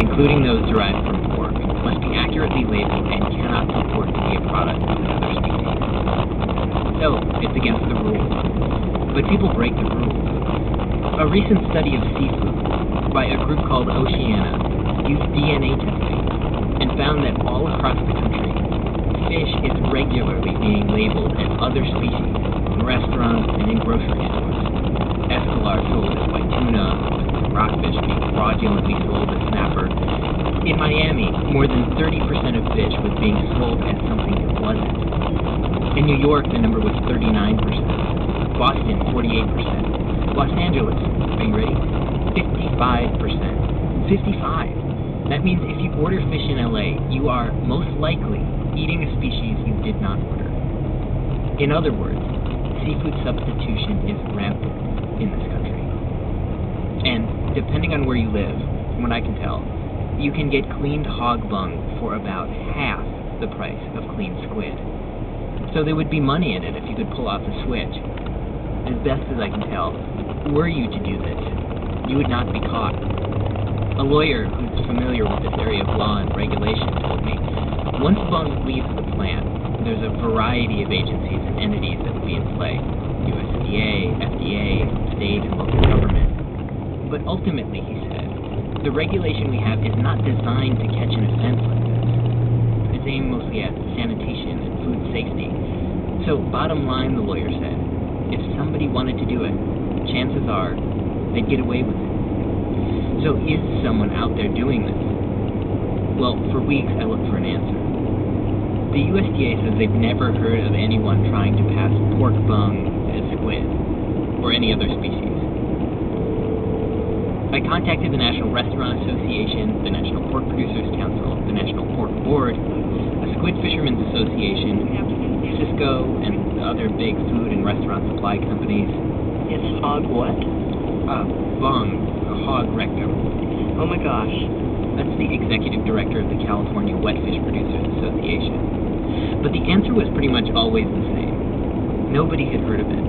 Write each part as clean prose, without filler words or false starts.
including those derived from pork, must be accurately labeled and cannot purport to be a product of another species. So, it's against the rules. But people break the rules. A recent study of seafood by a group called Oceana used DNA testing and found that all across the country, fish is regularly being labeled as other species in restaurants and in grocery stores. Escolar sold as white tuna, with rockfish being fraudulently sold as snapper. In Miami, more than 30% of fish was being sold as something it wasn't. In New York, the number was 39%. Boston, 48%. Los Angeles, are you ready? 55%. 55. That means if you order fish in LA, you are most likely eating a species you did not order. In other words, seafood substitution is rampant in this country. And depending on where you live, from what I can tell, you can get cleaned hog bung for about half the price of cleaned squid. So there would be money in it if you could pull off the switch. As best as I can tell, were you to do this, you would not be caught. A lawyer who's familiar with this area of law and regulation told me, once bung leaves the plant, there's a variety of agencies and entities that will be in play. USDA, FDA, state and local government. But ultimately, he said, the regulation we have is not designed to catch an offense like this. It's aimed mostly at sanitation and food safety. So bottom line, the lawyer said, if somebody wanted to do it, chances are they'd get away with it. So is someone out there doing this? Well, for weeks I looked for an answer. The USDA says they've never heard of anyone trying to pass pork bung as squid, or any other species. I contacted the National Restaurant Association, the National Pork Producers Council, the National Pork Board, the Squid Fishermen's Association, Cisco, and other big food and restaurant supply companies. It's hog what? Bung, hog rectum. Oh my gosh. That's the executive director of the California Wetfish Producers Association. But the answer was pretty much always the same. Nobody had heard of it.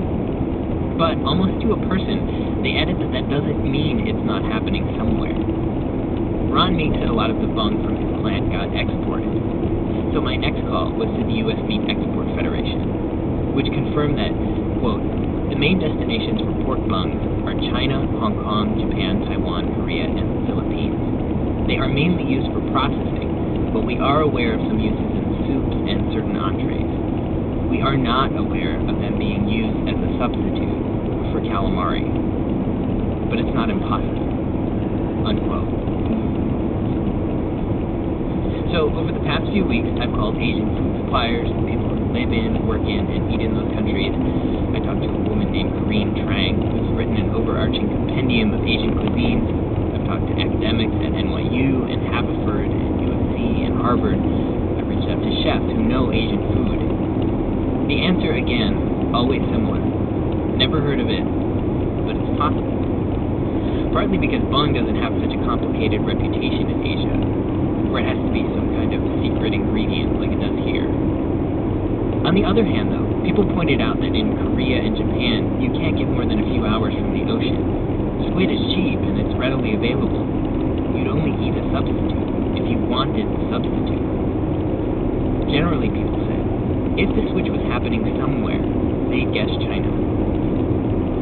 But almost to a person, they added that that doesn't mean it's not happening somewhere. Ron Meek said a lot of the bung from his plant got exported. So my next call was to the U.S. Meat Export Federation, which confirmed that, quote, the main destinations for pork bungs are China, Hong Kong, Japan, Taiwan, Korea, and the Philippines. They are mainly used for processing, but we are aware of some uses in soups and certain entrees. We are not aware of them being used as a substitute for calamari, but it's not impossible, unquote. So over the past few weeks, I've called Asian food suppliers, people who live in, work in, and eat in those countries. I talked to a woman named Corinne Trang, who's written an overarching compendium of Asian cuisines. I've talked to academics at NYU and Haverford and USC and Harvard. I've reached out to chefs who know Asian food. The answer, again, always similar. Never heard of it, but it's possible. Partly because bung doesn't have such a complicated reputation in Asia, where it has to be some kind of secret ingredient like it does here. On the other hand, though, people pointed out that in Korea and Japan, you can't get more than a few hours from the ocean. Squid is cheap and it's readily available. You'd only eat a substitute if you wanted the substitute. Generally, people said, if the switch was happening somewhere, they'd guess China.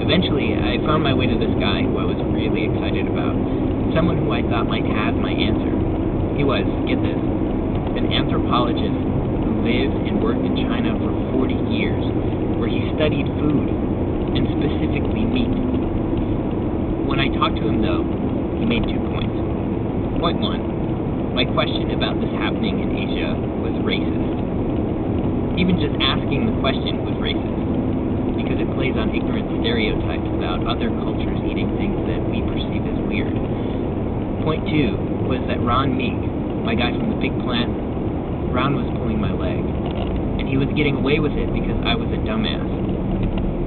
Eventually, I found my way to this guy who I was really excited about, someone who I thought might have my answer. He was, get this, an anthropologist who lived and worked in China for 40 years, where he studied food, and specifically meat. When I talked to him, though, he made 2 points. Point 1, my question about this happening in Asia was racist. Even just asking the question was racist, because it plays on ignorant stereotypes about other cultures eating things that we perceive as weird. Point 2 was that Ron Meek, my guy from the big plant, Ron was pulling my leg, and he was getting away with it because I was a dumbass.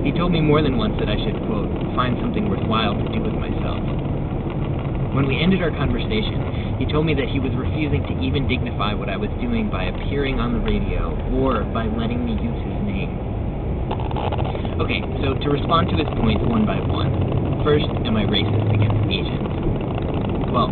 He told me more than once that I should, quote, find something worthwhile to do with myself. When we ended our conversation, he told me that he was refusing to even dignify what I was doing by appearing on the radio or by letting me use his name. Okay, so to respond to his points one by one, first, am I racist against Asians? Well,